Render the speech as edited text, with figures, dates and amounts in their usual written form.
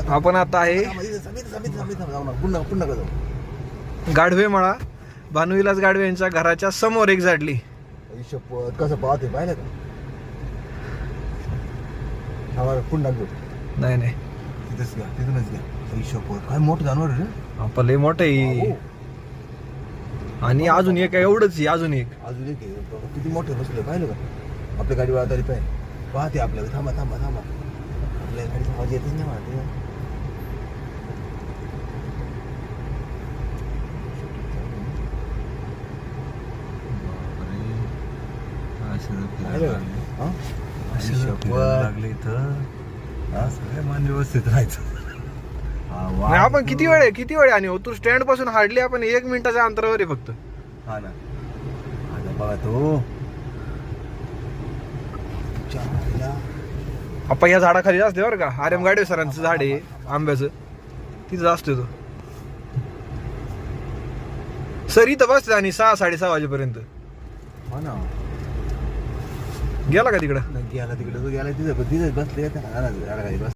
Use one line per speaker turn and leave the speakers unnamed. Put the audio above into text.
आपण आता आहे गाढवेमाळा. भानुविलास गाढवे यांच्या घराच्या समोर एक्झॅक्टली.
कसं पाहते पाहिलं का पुन्हा घेऊ.
नाही नाही
तिथंच घ्या तिथूनच घ्या. काय मोठं जानवर रे.
आपण लय मोठं आहे. आणि अजून एक आहे, एवढंच आहे. अजून एक
किती मोठे बसले पाहिलं का. आपल्या गाडी वाळा तरी पाहते आपल्याला. थांबा थांबा थांबा. आपल्या गाडीचा आवाज येतच नाही मला. लागले इथं सगळे मान व्यवस्थित राहायचं.
आपण किती वेळ आणि तू स्टँड पासून हार्डली आपण 1 मिनिटाच्या अंतरावर आहे फक्त.
हा ना. आता बघा तो
आपण या झाडाखाली असते बरं का. आर्यम गाडवे सरांचं झाड आहे आंब्याचं, तिथं असतो तो सर. इथं बसते आणि 6-6:30 वाजेपर्यंत.
हा ना.
गेला का तिकडं.
गेला तिकडे तो गेला तिथं बसले.